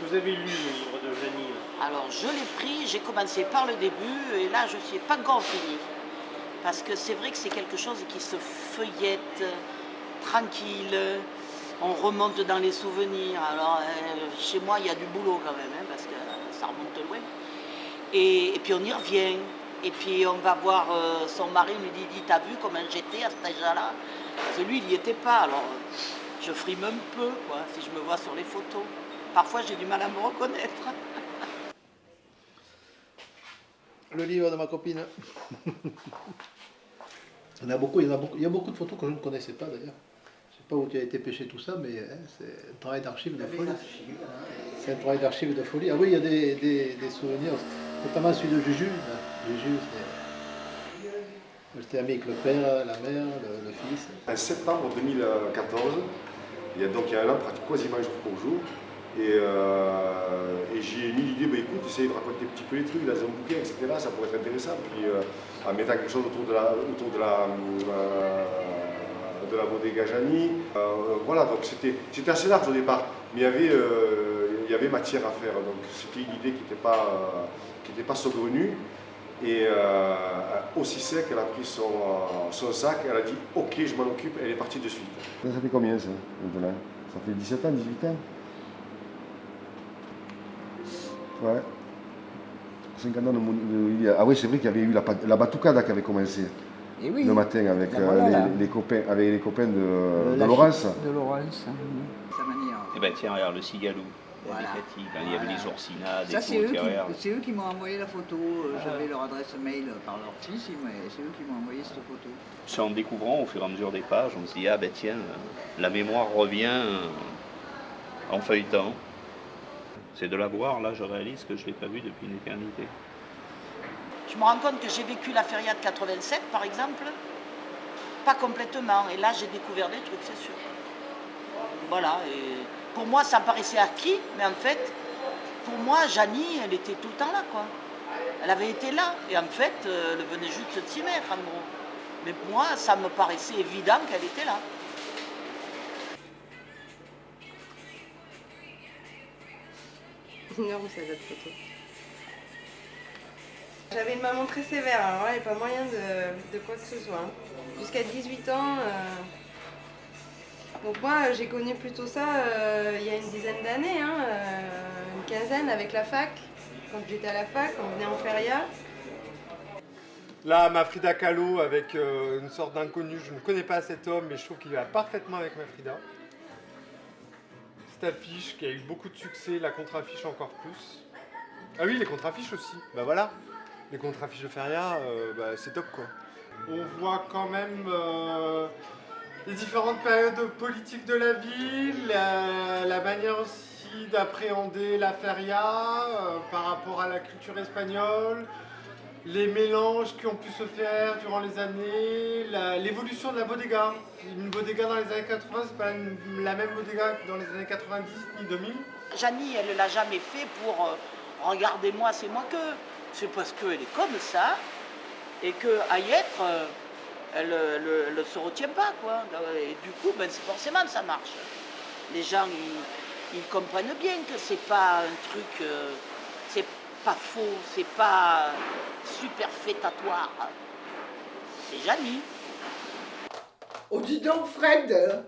Vous avez lu le livre de Janie là? Alors je l'ai pris, j'ai commencé par le début et là je suis pas encore fini. Parce que c'est vrai que c'est quelque chose qui se feuillette tranquille, on remonte dans les souvenirs. Alors chez moi il y a du boulot quand même, hein, parce que ça remonte loin. Et puis on y revient. Et puis on va voir son mari, il lui dit, t'as vu comment j'étais à cet âge-là? Parce que lui il n'y était pas, alors je frime un peu quoi, si je me vois sur les photos. Parfois j'ai du mal à me reconnaître. Le livre de ma copine. Il y a beaucoup de photos que je ne connaissais pas d'ailleurs. Je ne sais pas où tu as été pêcher tout ça, mais hein, c'est un travail d'archive de folie. C'est un travail d'archive de folie. Ah oui, il y a des souvenirs, notamment celui de Juju. Juju, j'étais ami avec le père, la mère, le fils. En septembre 2014, il y a un an, quasiment jour pour jour, et j'ai mis l'idée, écoute, essaye de raconter un petit peu les trucs dans un bouquin, etc. Ça pourrait être intéressant. Puis en mettant quelque chose autour de la bodega Janie. Voilà, donc c'était assez large au départ, mais il y avait matière à faire. Donc c'était une idée qui n'était pas saugrenue. Et aussi sec, elle a pris son sac, elle a dit ok, je m'en occupe, elle est partie de suite. Ça fait combien ça maintenant? Ça fait 17 ans, 18 ans? Ouais. 50 ans de... Ah oui, c'est vrai qu'il y avait eu la batucada qui avait commencé oui, le matin avec, les copains de Laurence. De Laurence. Sa manière. Eh ben tiens, regarde le cigalou. Voilà. Quand il y avait les oursinades Ça, et c'est tout eux, derrière. c'est eux qui m'ont envoyé la photo. J'avais leur adresse mail par leur fils, mais c'est eux qui m'ont envoyé cette photo. C'est en découvrant au fur et à mesure des pages, on se dit, ah ben tiens, la mémoire revient en feuilletant. C'est de la voir, là je réalise que je ne l'ai pas vu depuis une éternité. Je me rends compte que j'ai vécu la feria de 87 par exemple, pas complètement, et là j'ai découvert des trucs, c'est sûr. Voilà, et pour moi ça me paraissait acquis, mais en fait, pour moi Janie, elle était tout le temps là quoi. Elle avait été là, et en fait, elle venait juste de s'y mettre en gros. Mais pour moi, ça me paraissait évident qu'elle était là. Non, c'est votre photo. J'avais une maman très sévère, alors là, il n'y a pas moyen de quoi que ce soit. Jusqu'à 18 ans. Donc moi, j'ai connu plutôt ça il y a une dizaine d'années, hein, une quinzaine avec la fac. Quand j'étais à la fac, on venait en feria. Là, ma Frida Kahlo avec une sorte d'inconnu. Je ne connais pas cet homme, mais je trouve qu'il va parfaitement avec ma Frida. Cette affiche qui a eu beaucoup de succès, la contre-affiche encore plus. Ah oui, les contre-affiches aussi. Bah voilà, les contre-affiches de feria, c'est top quoi. On voit quand même les différentes périodes politiques de la ville, la manière aussi d'appréhender la feria par rapport à la culture espagnole, les mélanges qui ont pu se faire durant les années, l'évolution de la bodega. Une bodega dans les années 80, c'est pas la même bodega que dans les années 90 ni 2000. Janie, elle ne l'a jamais fait pour regardez-moi, c'est moi que. C'est parce qu'elle est comme ça et qu'à y être, elle ne se retient pas quoi. Et du coup, forcément ça marche. Les gens, ils comprennent bien que c'est pas un truc, c'est pas faux, c'est pas superfétatoire. C'est Janie. Oh dis donc Fred,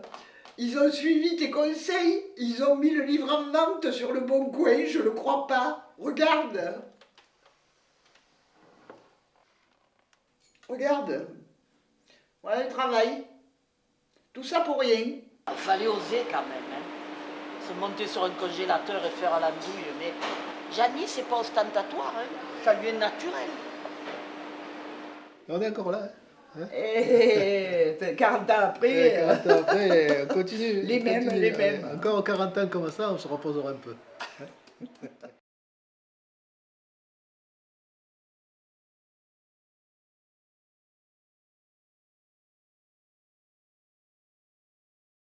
ils ont suivi tes conseils, ils ont mis le livre en vente sur le Bon Coin, je le crois pas. Regarde. Regarde. Voilà le travail. Tout ça pour rien. Il fallait oser quand même, hein. Se monter sur un congélateur et faire à l'andouille. Mais Janie, c'est pas ostentatoire, hein. Ça lui est naturel. On est encore là. Hein? Et 40 ans après, 40 ans après, on continue. les mêmes. Encore 40 ans comme ça, on se reposera un peu.